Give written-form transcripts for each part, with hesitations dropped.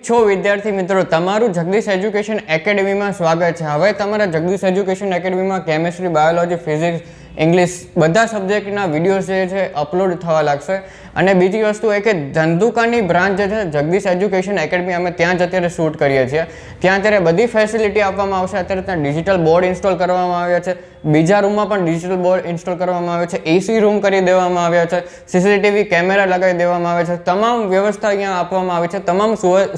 છો વિદ્યાર્થી મિત્રો, તમારું જગદીશ એજ્યુકેશન એકેડમીમાં સ્વાગત છે। હવે તમારા જગદીશ એજ્યુકેશન એકેડમીમાં કેમિસ્ટ્રી, બાયોલોજી, ફિઝિક્સ, ઇંગ્લિશ બધા સબ્જેક્ટના વિડીયોઝ જે છે અપલોડ થવા લાગશે। અને બીજી વસ્તુ એ કે ધંધુકાની બ્રાન્ચ જે છે જગદીશ એજ્યુકેશન એકેડમી, અમે ત્યાં જ અત્યારે શૂટ કરીએ છીએ। ત્યાં અત્યારે બધી ફેસિલિટી આપવામાં આવશે। અત્યારે ત્યાં ડિજિટલ બોર્ડ ઇન્સ્ટોલ કરવામાં આવ્યા છે, બીજા રૂમમાં પણ ડિજિટલ બોર્ડ ઇન્સ્ટોલ કરવામાં આવ્યો છે, એસી રૂમ કરી દેવામાં આવ્યા છે, સીસીટીવી કેમેરા લગાવી દેવામાં આવે છે, તમામ વ્યવસ્થા અહીંયા આપવામાં આવી છે, તમામ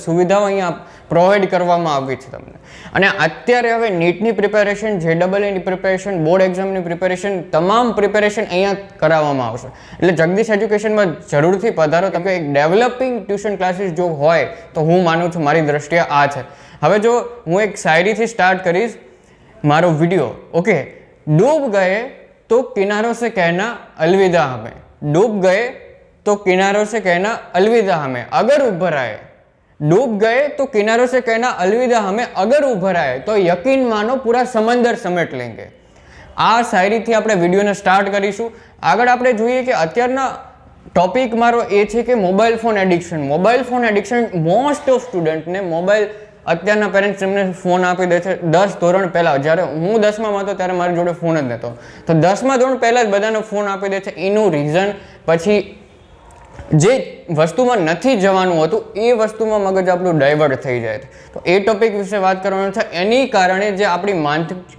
સુવિધાઓ અહીંયા પ્રોવાઈડ કરવામાં આવી છે તમને। અને અત્યારે હવે નીટની પ્રિપેરેશન, જેડબલઈની પ્રિપેરેશન, બોર્ડ એક્ઝામની પ્રિપેરેશન, તમામ પ્રિપેરેશન અહીંયા કરાવવામાં આવશે। એટલે જગદીશ એજ્યુકેશનમાં જરૂરથી પધારો। તમે એક ડેવલપિંગ ટ્યુશન ક્લાસીસ જો હોય તો હું માનું છું, મારી દ્રષ્ટિએ આ છે। હવે જો હું એક શાયરીથી સ્ટાર્ટ કરીશ મારો વિડીયો, ઓકે। डूब गए तो किनारों से कहना अलविदा हमें, डूब गए तो किनारों से कहना अलविदा हमें अगर उभर आए, डूब गए तो किनारों से कहना अलविदा हमें अगर उभर आए तो यकीन मानो पूरा समंदर समेट लेंगे। आ शायरी थी આપણે વિડિયોને સ્ટાર્ટ કરીશું। આગળ આપણે જોઈએ કે અત્યારના ટોપિક મારો એ છે કે mobile phone addiction. Mobile phone addiction most of સ્ટુડન્ટને મોબાઈલ, અત્યારના પેરેન્ટ્સ એમને ફોન આપી દે છે 10 ધોરણ પહેલાં। જ્યારે હું 10માં હતો ત્યારે મારી જોડે ફોન જ નહોતો, તો 10મા ધોરણ પહેલાં જ બધાને ફોન આપી દે છે। એનું રીઝન પછી જે વસ્તુમાં નથી જવાનું હતું એ વસ્તુમાં મગજ આપણું ડાયવર્ટ થઈ જાય છે। તો એ ટોપિક વિશે વાત કરવાનું છે। એની કારણે જે આપણી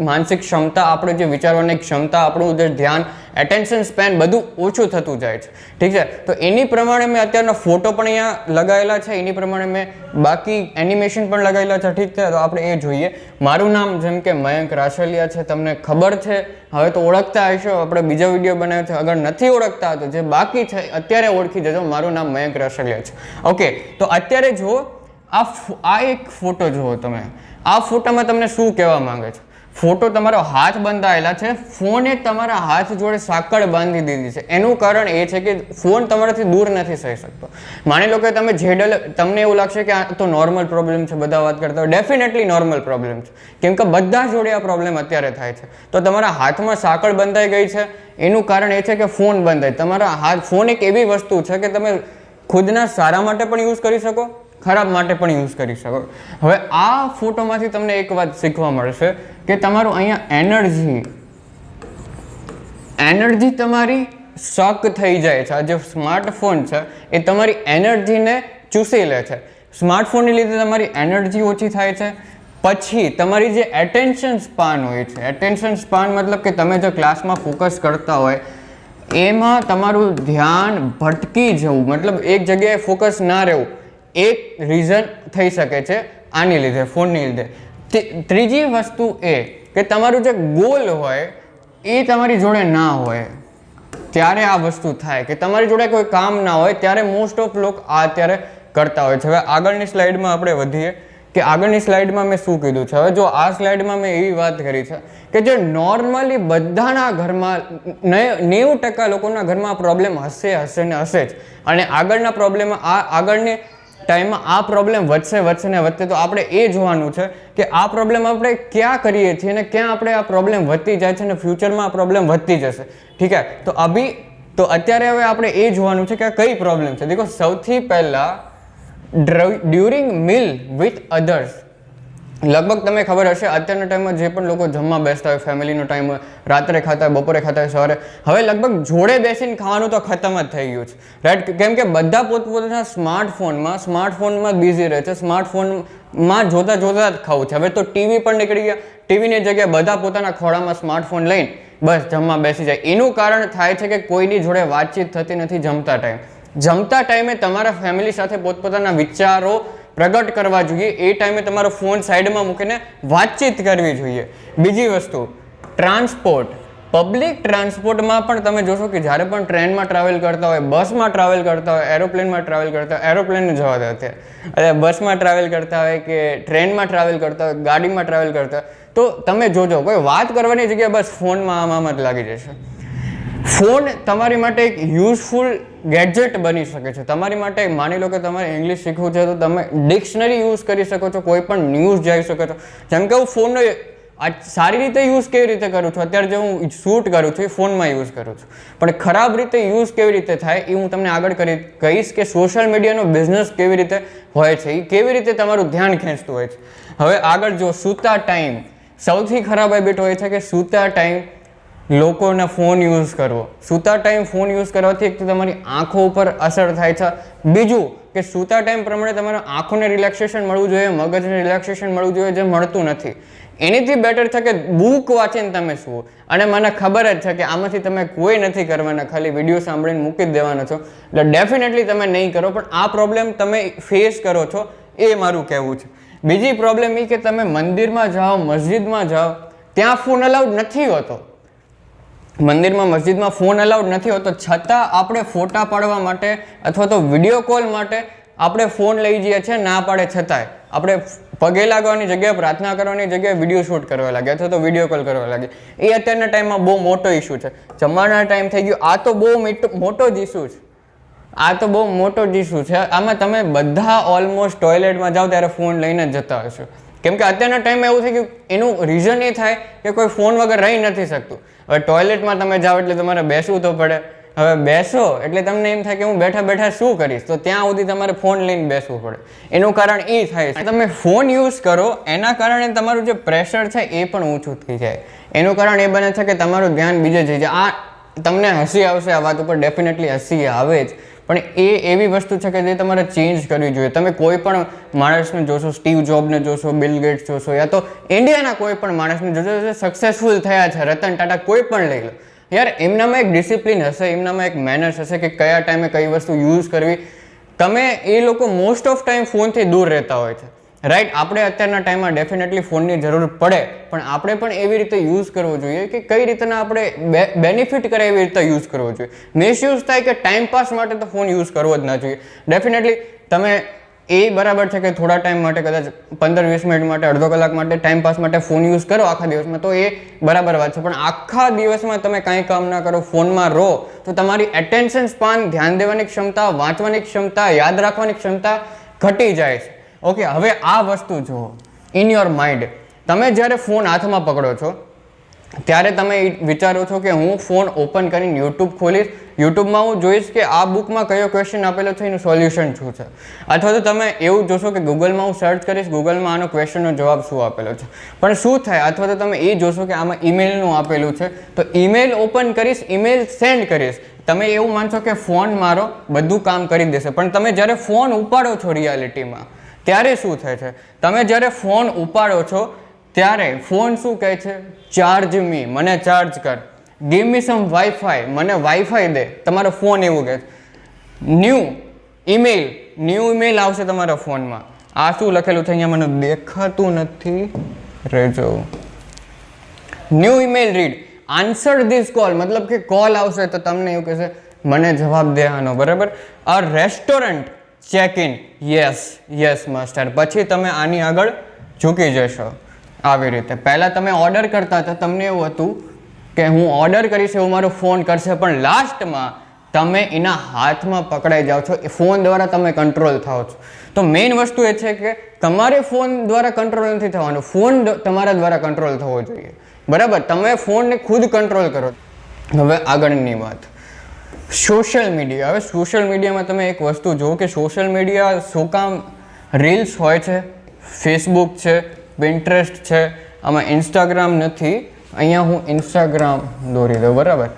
માનસિક ક્ષમતા, આપણે જે વિચારવાની ક્ષમતા, આપણું જે ધ્યાન, એટેન્શન સ્પેન બધું ઓછું થતું જાય છે, ઠીક છે। તો એની પ્રમાણે મેં અત્યારના ફોટો પણ અહીંયા લગાવેલા છે, એની પ્રમાણે મેં બાકી એનિમેશન પણ લગાવેલા છે, ઠીક છે। તો આપણે એ જોઈએ। મારું નામ જેમ કે મયંક રાસલિયા છે, તમને ખબર છે, હવે તો ઓળખતા હશો, આપણે બીજા વિડીયો બનાવ્યો છે। અગર નથી ઓળખતા તો જે બાકી છે અત્યારે ઓળખી જજો, મારું નામ મયંક રાસલિયા છે, ઓકે। તો અત્યારે જુઓ, આ એક ફોટો જુઓ તમે। આ ફોટામાં તમને શું કહેવા માંગે છે? ફોટો તમારો હાથ બંધાયેલા છે, ફોને તમારા હાથ જોડે સાંકળ બાંધી દીધી છે। એનું કારણ એ છે કે ફોન તમારાથી દૂર નથી થઈ શકતો। માની લો કે તમે તમને એવું લાગશે કે આ તો નોર્મલ પ્રોબ્લેમ છે, બધા વાત કરતા હોય, ડેફિનેટલી નોર્મલ પ્રોબ્લેમ છે, કેમ કે બધા જોડે આ પ્રોબ્લેમ અત્યારે થાય છે। તો તમારા હાથમાં સાંકળ બંધાઈ ગઈ છે, એનું કારણ એ છે કે ફોન બંધાય। તમારા હાથ, ફોન એક એવી વસ્તુ છે કે તમે ખુદના સારા માટે પણ યુઝ કરી શકો, ખરાબ માટે પણ યુઝ કરી શકો। હવે આ ફોટોમાંથી તમને એક વાત શીખવા મળશે કે તમારું અહીંયા એનર્જી તમારી શોક થઈ જાય છે। આ જે સ્માર્ટફોન છે એ તમારી એનર્જીને ચૂસી લે છે। સ્માર્ટફોનને લીધે તમારી એનર્જી ઓછી થાય છે। પછી તમારી જે એટેન્શન સ્પાન હોય છે, એટેન્શન સ્પાન મતલબ કે તમે જો ક્લાસમાં ફોકસ કરતા હોય એમાં તમારું ધ્યાન ભટકી જવું, મતલબ એક જગ્યાએ ફોકસ ના રહેવું, એક રીઝન થઈ શકે છે આની લીધે, ફોનની લીધે। ત્રીજી વસ્તુ એ કે તમારું જે ગોલ હોય એ તમારી જોડે ના હોય, ત્યારે આ વસ્તુ થાય કે તમારી જોડે કોઈ કામ ના હોય, ત્યારે મોસ્ટ ઓફ લોકો આ અત્યારે કરતા હોય છે। હવે આગળની સ્લાઇડમાં આપણે વધીએ કે આગળની સ્લાઇડમાં મેં શું કીધું છે। હવે જો આ સ્લાઇડમાં મેં એવી વાત કરી છે કે જે નોર્મલી બધાના ઘરમાં 90% લોકોના ઘરમાં પ્રોબ્લેમ હશે ને હશે જ, અને આગળના પ્રોબ્લેમ આગળની ટાઈમમાં આ પ્રોબ્લેમ વધશે ને વધશે। તો આપણે એ જોવાનું છે કે આ પ્રોબ્લેમ આપણે ક્યાં કરીએ છીએ અને ક્યાં આપણે આ પ્રોબ્લેમ વધતી જાય છે અને ફ્યુચરમાં આ પ્રોબ્લેમ વધતી જશે, ઠીક છે। તો અત્યારે હવે આપણે એ જોવાનું છે કે આ કઈ પ્રોબ્લેમ છે। દેખો, સૌથી પહેલાં ડ્યુરિંગ મીલ વિથ અધર્સ, લગભગ તમને ખબર હશે અત્યારના ટાઈમમાં જે પણ લોકો જમવા બેસતા હોય, ફેમિલીનો ટાઈમ હોય, રાત્રે ખાતા હોય, બપોરે ખાતા હોય, સવારે, હવે લગભગ જોડે બેસીને ખાવાનું તો ખતમ જ થઈ ગયું છે, રાઈટ? કેમ કે બધા પોતપોતાના સ્માર્ટફોનમાં બિઝી રહે છે, સ્માર્ટફોનમાં જોતા જ ખાવું છે। હવે તો ટીવી પણ નીકળી ગયા, ટીવીની જગ્યાએ બધા પોતાના ખોળામાં સ્માર્ટફોન લઈને બસ જમવા બેસી જાય। એનું કારણ થાય છે કે કોઈની જોડે વાતચીત થતી નથી જમતા ટાઈમે તમારા ફેમિલી સાથે પોતપોતાના વિચારો પ્રગટ કરવા જોઈએ, એ ટાઈમે તમારો ફોન સાઈડમાં મૂકીને વાતચીત કરવી જોઈએ। બીજી વસ્તુ, ટ્રાન્સપોર્ટ, પબ્લિક ટ્રાન્સપોર્ટમાં પણ તમે જોશો કે જ્યારે પણ ટ્રેનમાં ટ્રાવેલ કરતા હોય, બસમાં ટ્રાવેલ કરતા હોય, એરોપ્લેનમાં ટ્રાવેલ કરતા હોય, એરોપ્લેનને જવા દે અત્યારે, બસમાં ટ્રાવેલ કરતા હોય કે ટ્રેનમાં ટ્રાવેલ કરતા હોય, ગાડીમાં ટ્રાવેલ કરતા હોય, તો તમે જોજો કોઈ વાત કરવાની જગ્યાએ બસ ફોનમાં આમ જ લાગી જશે। ફોન તમારી માટે એક યુઝફુલ ગેજેટ બની શકે છે। તમારી માટે માની લો કે તમારે ઇંગ્લિશ શીખવું છે તો તમે ડિક્શનરી યુઝ કરી શકો છો, કોઈ પણ ન્યૂઝ જોઈ શકો છો। જેમ કે હું ફોનનો આ સારી રીતે યુઝ કેવી રીતે કરું છું, અત્યારે જે હું શૂટ કરું છું એ ફોનમાં યુઝ કરું છું, પણ ખરાબ રીતે યુઝ કેવી રીતે થાય એ હું તમને આગળ કહીશ કે સોશિયલ મીડિયાનો બિઝનેસ કેવી રીતે હોય છે, એ કેવી રીતે તમારું ધ્યાન ખેંચતું હોય છે. હવે આગળ જો સૂતા ટાઈમ, સૌથી ખરાબ હેબિટ હોય છે કે સૂતા ટાઈમ લોકોના ફોન યુઝ કરવો. સૂતા ટાઈમ ફોન યુઝ કરવાથી એક તો તમારી આંખો ઉપર અસર થાય છે, બીજું કે સૂતા ટાઈમ પ્રમાણે તમારા આંખોને રિલેક્સેશન મળવું જોઈએ, મગજને રિલેક્સેશન મળવું જોઈએ, જે મળતું નથી. એનીથી બેટર છે કે બુક વાંચીને તમે સુવો. અને મને ખબર જ છે કે આમાંથી તમે કોઈ નથી કરવાના, ખાલી વિડીયો સાંભળીને મૂકી જ દેવાનો છો, એટલે ડેફિનેટલી તમે નહીં કરો, પણ આ પ્રોબ્લેમ તમે ફેસ કરો છો એ મારું કહેવું છે. બીજી પ્રોબ્લેમ એ કે તમે મંદિરમાં જાઓ, મસ્જિદમાં જાઓ, ત્યાં ફોન અલાઉડ નથી હોતો. મંદિરમાં મસ્જિદમાં ફોન અલાઉડ નથી હોતો, છતાં આપણે ફોટા પાડવા માટે અથવા તો વિડીયો કોલ માટે આપણે ફોન લઈ જઈએ છીએ, ના પાડે છતાંય આપણે પગે લાગવાની જગ્યાએ, પ્રાર્થના કરવાની જગ્યાએ વિડીયો શૂટ કરવા લાગે અથવા તો વિડીયો કોલ કરવા લાગે. એ અત્યારના ટાઈમમાં બહુ મોટો ઇસ્યુ છે. જમાના ટાઈમ થઈ ગયો, આ તો બહુ મોટો જ ઇસ્યુ છે. આ તો બહુ મોટો જ ઇસ્યુ છે. આમાં તમે બધા ઓલમોસ્ટ ટોયલેટમાં જાઓ ત્યારે ફોન લઈને જ જતા હશો, કેમ કે અત્યારના ટાઈમમાં એવું થઈ ગયું. એનું રીઝન એ થાય કે કોઈ ફોન વગર રહી નથી શકતું. હવે ટોયલેટમાં તમે જાઓ એટલે તમારે બેસવું તો પડે. હવે બેસો એટલે તમને એમ થાય કે હું બેઠા બેઠા શું કરીશ, તો ત્યાં સુધી તમારે ફોન લઈને બેસવું પડે. એનું કારણ એ થાય છે તમે ફોન યુઝ કરો એના કારણે તમારું જે પ્રેશર છે એ પણ ઓછું થઈ જાય. એનું કારણ એ બને છે કે તમારું ધ્યાન બીજે જઈ જાય. આ તમને હસી આવશે, આ વાત ઉપર ડેફિનેટલી હસી આવે જ, પણ એ એવી વસ્તુ છે કે જે તમારે ચેન્જ કરવી જોઈએ. તમે કોઈ પણ માણસને જોશો, સ્ટીવ જોબને જોશો, બિલ ગેટ્સ જોશો, યા તો ઇન્ડિયાના કોઈ પણ માણસને જોશો જે સક્સેસફુલ થયા છે, રતન ટાટા કોઈ પણ લઈ લો, યાર એમનામાં એક ડિસિપ્લિન હશે, એમનામાં એક મેનર્સ હશે કે કયા ટાઈમે કઈ વસ્તુ યુઝ કરવી. તમે એ લોકો મોસ્ટ ઓફ ટાઈમ ફોનથી દૂર રહેતા હોય છે, રાઈટ. આપણે અત્યારના ટાઈમમાં ડેફિનેટલી ફોનની જરૂર પડે, પણ આપણે પણ એવી રીતે યુઝ કરવો જોઈએ કે કઈ રીતના આપણે બેનિફિટ કરે એવી રીતે યુઝ કરવો જોઈએ. મિસયુઝ થાય કે ટાઈમ પાસ માટે તો ફોન યુઝ કરવો જ ના જોઈએ. ડેફિનેટલી તમે એ બરાબર છે કે થોડા ટાઈમ માટે, કદાચ 15-20 મિનિટ માટે, અડધો કલાક માટે ટાઈમ પાસ માટે ફોન યુઝ કરો આખા દિવસમાં, તો એ બરાબર વાત છે. પણ આખા દિવસમાં તમે કાંઈ કામ ના કરો, ફોનમાં રહો, તો તમારી એટેન્શન સ્પાન, ધ્યાન દેવાની ક્ષમતા, વાંચવાની ક્ષમતા, યાદ રાખવાની ક્ષમતા ઘટી જાય છે. ઓકે, હવે આ વસ્તુ જુઓ ઇન યોર માઇન્ડ. તમે જ્યારે ફોન હાથમાં પકડો છો ત્યારે તમે વિચારો છો કે હું ફોન ઓપન કરીને યુટ્યુબ ખોલીશ, યુટ્યુબમાં હું જોઈશ કે આ બુકમાં કયો ક્વેશ્ચન આપેલો છે, એનું સોલ્યુશન શું છે. અથવા તો તમે એવું જોશો કે ગૂગલમાં હું સર્ચ કરીશ, ગૂગલમાં આનો ક્વેશ્ચનનો જવાબ શું આપેલો છે. પણ શું થાય, અથવા તો તમે એ જોશો કે આમાં ઈમેલનું આપેલું છે, તો ઈમેલ ઓપન કરીશ, ઈમેલ સેન્ડ કરીશ. તમે એવું માનશો કે ફોન મારો બધું કામ કરી દેશે, પણ તમે જ્યારે ફોન ઉપાડો છો રિયાલિટીમાં ત્યારે શું થાય છે, તમે જ્યારે ફોન ઉપાડો છો ત્યારે ફોન શું કહે છે, ચાર્જ મી, મને ચાર્જ કર, ગીવ મી સમ વાઈફાઈ, મને વાઈફાઈ દે. તમારો ફોન એવું કહે છે. ન્યૂ ઈમેલ આવશે તમારા ફોનમાં. આ શું લખેલું છે અહીંયા મને દેખાતું નથી, રહેજો. New email read, answer this call, મતલબ કે કોલ આવશે તો તમને એવું કહેશે મને જવાબ દે આનો, બરાબર. આ restaurant check in, yes master. પછી તમે આની આગળ ઝૂકી જશો આવી રીતે. પહેલાં તમે ઓર્ડર કરતા હતા, તમને એવું હતું કે હું ઓર્ડર કરીશ એવું મારો ફોન કરશે, પણ લાસ્ટમાં તમે એના હાથમાં પકડાઈ જાઓ છો, એ ફોન દ્વારા તમે કંટ્રોલ થાઓ છો. તો મેઇન વસ્તુ એ છે કે તમારે ફોન દ્વારા કંટ્રોલ નથી થવાનું, ફોન તમારા દ્વારા કંટ્રોલ થવો જોઈએ, બરાબર. તમે ફોનને ખુદ કંટ્રોલ કરો. હવે આગળની વાત, સોશિયલ મીડિયા. હવે સોશિયલ મીડિયામાં તમે એક વસ્તુ જુઓ કે સોશિયલ મીડિયા શું કામ, રીલ્સ હોય છે, ફેસબુક છે, પિન્ટરેસ્ટ છે, આમાં ઇન્સ્ટાગ્રામ નથી. અહીંયા હું ઇન્સ્ટાગ્રામ દોરી દઉં, બરાબર.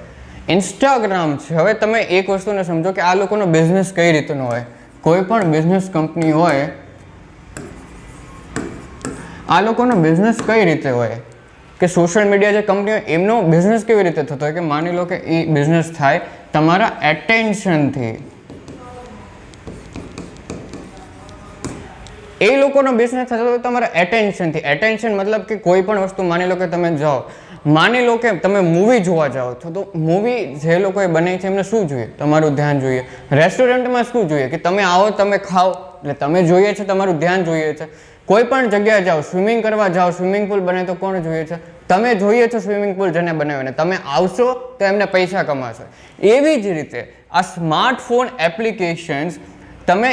ઇન્સ્ટાગ્રામ છે. હવે તમે એક વસ્તુને સમજો કે આ લોકોનો બિઝનેસ કઈ રીતનો હોય. કોઈ પણ બિઝનેસ કંપની હોય, આ લોકોનો બિઝનેસ કઈ રીતે હોય કે સોશિયલ મીડિયા જે કંપની હોય એમનો બિઝનેસ કેવી રીતે થતો હોય કે માની લો કે એ બિઝનેસ થાય તમારા એટેન્શનથી. એ લોકોનો બિઝનેસ થતો હોય તમારા એટેન્શનથી. એટેન્શન મતલબ કે કોઈ પણ વસ્તુ, માની લો કે તમે જાઓ, માની લો કે તમે મૂવી જોવા જાઓ છો, તો મૂવી જે લોકોએ બનાવી છે એમને શું જોઈએ, તમારું ધ્યાન જોઈએ. રેસ્ટોરન્ટમાં શું જોઈએ કે તમે આવો, તમે ખાઓ, એટલે તમે જોઈએ છે, તમારું ધ્યાન જોઈએ છે. કોઈ પણ જગ્યાએ જાઓ, સ્વિમિંગ કરવા જાઓ, સ્વિમિંગ પુલ બને તો કોણ જોઈએ છે, તમે જોઈએ છો સ્વિમિંગ પુલ જેને બનાવ્યો, તમે આવશો તો એમને પૈસા કમાશે. એવી જ રીતે આ સ્માર્ટફોન એપ્લિકેશન્સ તમે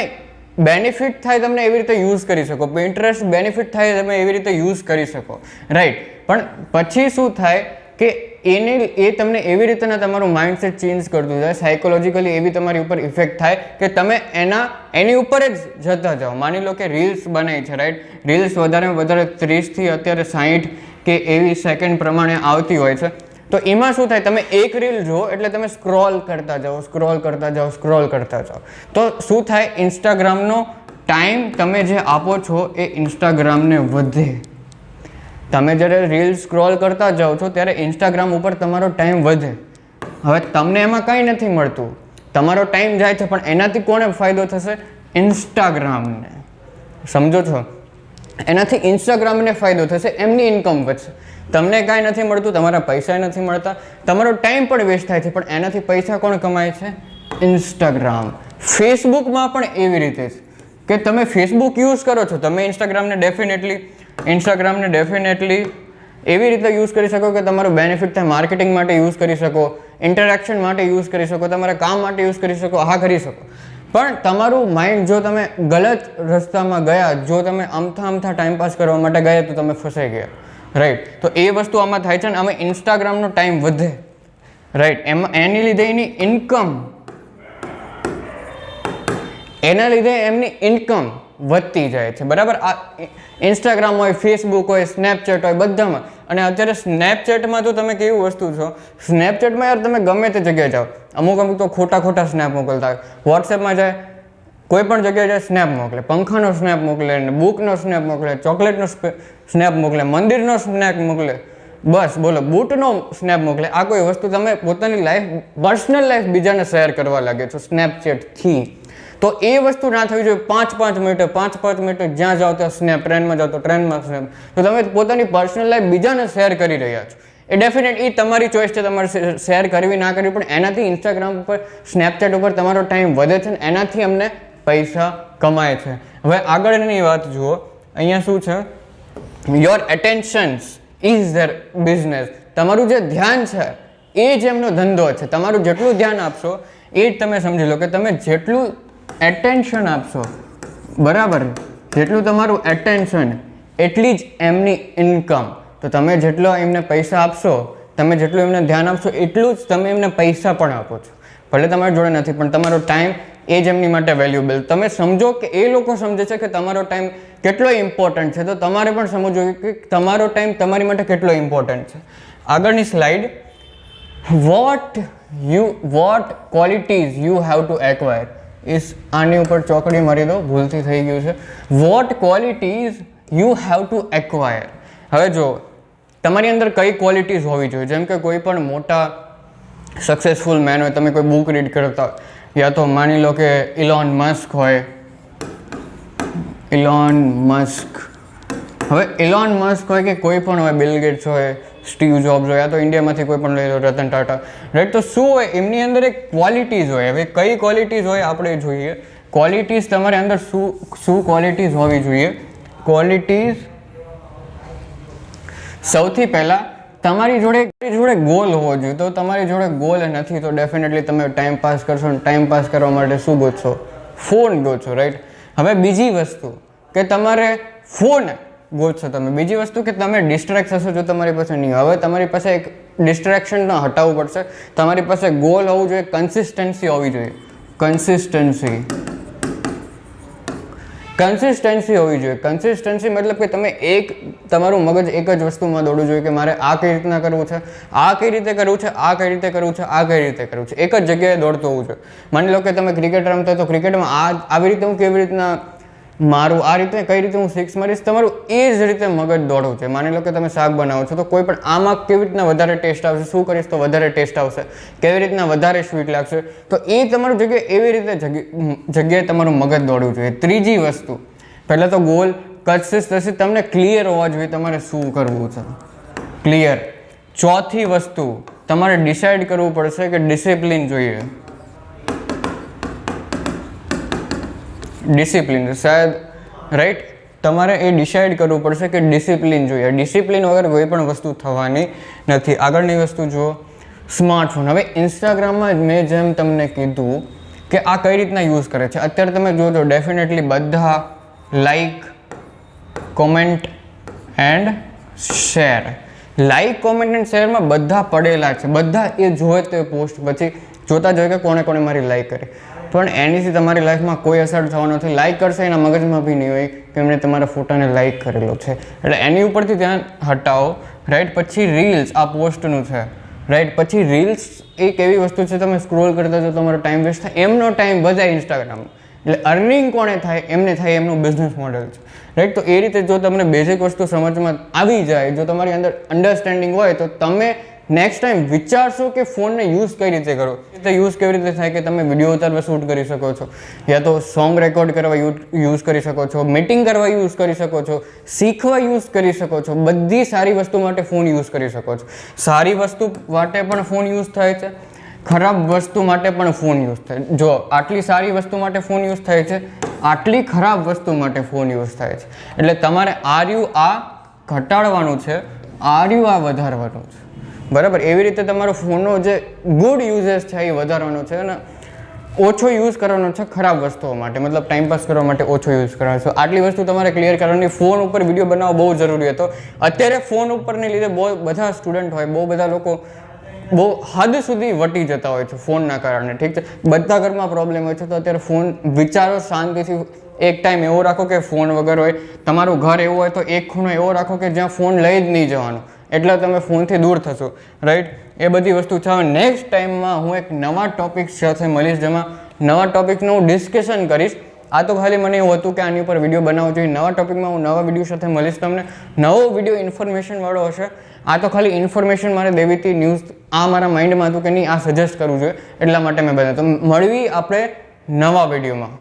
બેનિફિટ થાય તમને એવી રીતે યુઝ કરી શકો. પિન્ટરેસ્ટ બેનિફિટ થાય તમે એવી રીતે યુઝ કરી શકો, રાઈટ. પણ પછી શું થાય કે એ તમને એવી રીતના તમારું માઇન્ડસેટ ચેન્જ કરતું જાય, સાયકોલોજીકલી એવી તમારી ઉપર ઇફેક્ટ થાય કે તમે એની ઉપર જ જતા જાઓ. માની લો કે રીલ્સ બનાવી છે, રાઈટ? રીલ્સ વધારે 30થી અત્યારે 60 કે એવી સેકન્ડ પ્રમાણે આવતી હોય છે. તો એમાં શું થાય, તમે એક રીલ જુઓ એટલે તમે સ્ક્રોલ કરતા જાઓ. તો શું થાય, ઇન્સ્ટાગ્રામનો ટાઈમ તમે જે આપો છો એ ઇન્સ્ટાગ્રામને વધે. તમે જ્યારે રીલ સ્ક્રોલ કરતા જાઓ છો ત્યારે ઇન્સ્ટાગ્રામ ઉપર તમારો ટાઈમ વધે. હવે તમને એમાં કંઈ નથી મળતું, તમારો ટાઈમ જાય છે, પણ એનાથી કોને ફાયદો થશે? ઇન્સ્ટાગ્રામને. સમજો છો? એનાથી ઇન્સ્ટાગ્રામને ફાયદો થશે, એમની ઇન્કમ વધશે. તમને કાંઈ નથી મળતું, તમારા પૈસા નથી મળતા, તમારો ટાઈમ પણ વેસ્ટ થાય છે, પણ એનાથી પૈસા કોણ કમાય છે? ઇન્સ્ટાગ્રામ. ફેસબુકમાં પણ એવી રીતે છે કે તમે ફેસબુક યુઝ કરો છો, તમે ઇન્સ્ટાગ્રામને ડેફિનેટલી એવી રીતે યુઝ કરી શકો કે તમારું બેનિફિટ થાય. માર્કેટિંગ માટે યુઝ કરી શકો, ઇન્ટરેક્શન માટે યુઝ કરી શકો, તમારા કામ માટે યુઝ કરી શકો, કરી શકો. પણ તમારું માઇન્ડ જો તમે ગલત રસ્તામાં ગયા, જો તમે અમથા ટાઈમપાસ કરવા માટે ગયા તો તમે ફસાઈ ગયા, રાઈટ? તો એ વસ્તુ આમાં થાય છે ને આમાં ઇન્સ્ટાગ્રામનો ટાઈમ વધે, રાઈટ? એની લીધે એમની ઇન્કમ વધતી જાય છે, બરાબર? આ ઇન્સ્ટાગ્રામ હોય, ફેસબુક હોય, સ્નેપચેટ હોય, બધામાં. અને અત્યારે સ્નેપચેટમાં તો તમે કેવી વસ્તુ છો, સ્નેપચેટમાં યાર તમે ગમે તે જગ્યાએ જાઓ, અમુક તો ખોટા સ્નેપ મોકલતા હોય. વોટ્સએપમાં જાય, કોઈ પણ જગ્યાએ જાય, સ્નેપ મોકલે, પંખાનો સ્નેપ મોકલે, બુકનો સ્નેપ મોકલે, ચોકલેટનો સ્નેપ મોકલે, મંદિરનો સ્નેપ મોકલે, બસ બોલો બૂટનો સ્નેપ મોકલે. આ કોઈ વસ્તુ તમે પોતાની પર્સનલ લાઈફ બીજાને શેર કરવા લાગે છો સ્નેપચેટથી. તો એ વસ્તુ ના થવી જોઈએ. 5 મિનિટે જ્યાં જાઓ ત્યાં સ્નેપ, ટ્રેનમાં જાઓ તો ટ્રેનમાં સ્નેપ. તો તમે પોતાની પર્સનલ લાઈફ બીજાને શેર કરી રહ્યા છો. એ ડેફિનેટ એ તમારી ચોઈસ છે, તમારે શેર કરવી ના કરવી, પણ એનાથી ઇન્સ્ટાગ્રામ ઉપર, સ્નેપચેટ ઉપર તમારો ટાઈમ વધે છે ને એનાથી અમને પૈસા કમાય છે. હવે આગળની વાત જુઓ, અહીંયા શું છે? Your attentions is their business. તમારું જે ધ્યાન છે એ જ એમનો ધંધો છે. તમારું જેટલું ધ્યાન આપશો એ જ તમે સમજી લો કે તમે જેટલું એટેન્શન આપશો, બરાબર? જેટલું તમારું એટેન્શન એટલી જ એમની ઇન્કમ. તો તમે જેટલો એમને પૈસા આપશો, તમે જેટલું એમને ધ્યાન આપશો એટલું જ તમે એમને પૈસા પણ આપો છો. ભલે તમારી જોડે નથી, પણ તમારો ટાઈમ એ જ એમની માટે વેલ્યુએબલ. તમે સમજો કે એ લોકો સમજે છે કે તમારો ટાઈમ કેટલો ઇમ્પોર્ટન્ટ છે, તો તમારે પણ સમજવું જોઈએ કે તમારો ટાઈમ તમારી માટે કેટલો ઇમ્પોર્ટન્ટ છે. આગળની slide. What qualities you have to acquire આની ઉપર ચોકડી મારી દો, ભૂલથી થઈ ગયું છે. What qualities you have to acquire. હવે જો તમારી અંદર કઈ ક્વોલિટીઝ હોવી જોઈએ, જેમ કે કોઈ પણ મોટા સક્સેસફુલ મેન હોય, તમે કોઈ બુક રીડ કરતા હોય, યા તો માની લો કે ઇલોન મસ્ક હોય. હવે ઇલોન મસ્ક હોય કે કોઈ પણ હોય, બિલ ગેટ્સ હોય, સ્ટીવ જોબ્સ હોય, યા તો ઇન્ડિયામાંથી કોઈ પણ લઈ લો, રતન ટાટા, રાઈટ? તો શું હોય એમની અંદર એક ક્વોલિટીઝ હોય. હવે કઈ ક્વોલિટીઝ હોય આપણે જોઈએ. ક્વોલિટીઝ તમારી અંદર શું ક્વોલિટીઝ હોવી જોઈએ? ક્વોલિટીઝ સૌથી પહેલાં તમારી જોડે ગોલ હોવો જોઈએ. તો તમારી જોડે ગોલ નથી તો ડેફિનેટલી તમે ટાઈમ પાસ કરશો, અને ટાઈમ પાસ કરવા માટે શું ગોતશો? Phone ગોતશો, right? હવે બીજી વસ્તુ કે તમારે ફોન ગોતશો તમે. બીજી વસ્તુ કે તમે ડિસ્ટ્રેક્ટ થશો જો તમારી પાસે નહીં. હવે તમારી પાસે એક ડિસ્ટ્રેક્શન હટાવવું પડશે. તમારી પાસે ગોલ હોવું જોઈએ, કન્સિસ્ટન્સી હોવી જોઈએ. કન્સિસ્ટન્સી હોવી જોઈએ. કન્સિસ્ટન્સી મતલબ કે તમે તમારું મગજ એક જ વસ્તુમાં દોડવું જોઈએ કે મારે આ કઈ રીતના કરવું છે, આ કઈ રીતે કરવું છે, આ કઈ રીતે કરવું છે, આ કઈ રીતે કરવું છે. એક જ જગ્યાએ દોડતું હોવું જોઈએ. માની લો કે તમે ક્રિકેટ રમતા તો ક્રિકેટમાં આવી રીતે હું કેવી રીતના મારું, આ રીતે કઈ રીતે હું સિક્સ મારીશ, તમારું એ જ રીતે મગજ દોડવું છે. માની લો કે તમે શાક બનાવો છો તો કોઈ પણ આમાં કેવી રીતના વધારે ટેસ્ટ આવશે, શું કરીશ તો વધારે ટેસ્ટ આવશે, કેવી રીતના વધારે સ્વીટ લાગશે, તો એ તમારું જગ્યાએ એવી રીતે જગ્યાએ તમારું મગજ દોડવું જોઈએ. ત્રીજી વસ્તુ, પહેલાં તો ગોલ કન્સિસ્ટન્સી, તમને ક્લિયર હોવા જોઈએ તમારે શું કરવું છે, ક્લિયર. ચોથી વસ્તુ, તમારે ડિસાઇડ કરવું પડશે કે ડિસિપ્લિન જોઈએ. ડિસિપ્લિન શાયદ, રાઈટ? તમારે એ ડિસાઇડ કરવું પડશે કે ડિસિપ્લિન જોઈએ. ડિસિપ્લિન વગર કોઈ પણ વસ્તુ થવાની નથી. આગળની વસ્તુ જુઓ, સ્માર્ટફોન. હવે ઇન્સ્ટાગ્રામમાં મેં જેમ તમને કીધું કે આ કઈ રીતના યુઝ કરે છે, અત્યારે તમે જોજો ડેફિનેટલી બધા like, comment and share. Like comment and શેરમાં બધા પડેલા છે, બધા એ જોવે તે પોસ્ટ પછી જોતા જોઈએ કે કોણે કોણે મારી લાઈક કરી, પણ એનીથી તમારી લાઈફમાં કોઈ અસર થવાનો નથી. લાઈક કરશે એના મગજમાં બી નહીં હોય કે એમણે તમારા ફોટાને લાઈક કરેલો છે, એટલે એની ઉપરથી ધ્યાન હટાવો, રાઈટ. પછી રીલ્સ આ પોસ્ટનું છે, રાઈટ. પછી રીલ્સ એક એવી વસ્તુ છે, તમે સ્ક્રોલ કરતા જો તમારો ટાઈમ વેસ્ટ થાય, એમનો ટાઈમ બજાય ઇન્સ્ટાગ્રામ, એટલે અર્નિંગ કોણે થાય, એમને થાય, એમનું બિઝનેસ મોડેલ છે, રાઈટ. તો એ રીતે જો તમને બેઝિક વસ્તુ સમજમાં આવી જાય, જો તમારી અંદર અન્ડરસ્ટેન્ડિંગ હોય, તો તમે નેક્સ્ટ ટાઈમ વિચારશો કે ફોનને યુઝ કઈ રીતે કરો. રીતે યુઝ કેવી રીતે થાય કે તમે વિડીયો ઉતારવા શૂટ કરી શકો છો, યા તો સોંગ રેકોર્ડ કરવા યુઝ કરી શકો છો, મીટિંગ કરવા યુઝ કરી શકો છો, શીખવા યુઝ કરી શકો છો, બધી સારી વસ્તુ માટે ફોન યુઝ કરી શકો છો. સારી વસ્તુ માટે પણ ફોન યુઝ થાય છે, ખરાબ વસ્તુ માટે પણ ફોન યુઝ થાય. જો આટલી સારી વસ્તુ માટે ફોન યુઝ થાય છે, આટલી ખરાબ વસ્તુ માટે ફોન યુઝ થાય છે, એટલે તમારે આર્યુ આ ઘટાડવાનું છે, આર્યુ આ વધારવાનું છે, બરાબર. એવી રીતે તમારો ફોનનો જે ગુડ યુઝેસ છે એ વધારવાનો છે અને ઓછો યુઝ કરવાનો છે ખરાબ વસ્તુઓ માટે, મતલબ ટાઈમપાસ કરવા માટે ઓછો યુઝ કરવાનો છે. આટલી વસ્તુ તમારે ક્લિયર કરવાની. ફોન ઉપર વિડીયો બનાવવો બહુ જરૂરી હતો. અત્યારે ફોન ઉપરને લીધે બહુ બધા સ્ટુડન્ટ હોય, બહુ બધા લોકો બહુ હદ સુધી વટી જતા હોય છે ફોનના કારણે, ઠીક છે. બધા ઘરમાં પ્રોબ્લેમ હોય છે, તો અત્યારે ફોન વિચારો શાંતિથી. એક ટાઈમ એવો રાખો કે ફોન વગર હોય, તમારું ઘર એવું હોય તો એક ખૂણો એવો રાખો કે જ્યાં ફોન લઈ જ નહીં જવાનો, એટલે તમે ફોનથી દૂર થશો, રાઈટ. એ બધી વસ્તુ છે. હવે નેક્સ્ટ ટાઈમમાં હું એક નવા ટોપિક સાથે મળીશ, જેમાં નવા ટોપિકનું હું ડિસ્કશન કરીશ. આ તો ખાલી મને એવું હતું કે આની ઉપર વિડીયો બનાવવો જોઈએ. નવા ટોપિકમાં હું નવા વિડીયો સાથે મળીશ તમને. નવો વિડીયો ઇન્ફોર્મેશનવાળો હશે. આ તો ખાલી ઇન્ફોર્મેશન મારે દેવી હતી, ન્યૂઝ આ મારા માઇન્ડમાં હતું કે નહીં આ સજેસ્ટ કરવું જોઈએ, એટલા માટે મેં બનાવ્યું. તો મળવી આપણે નવા વિડીયોમાં.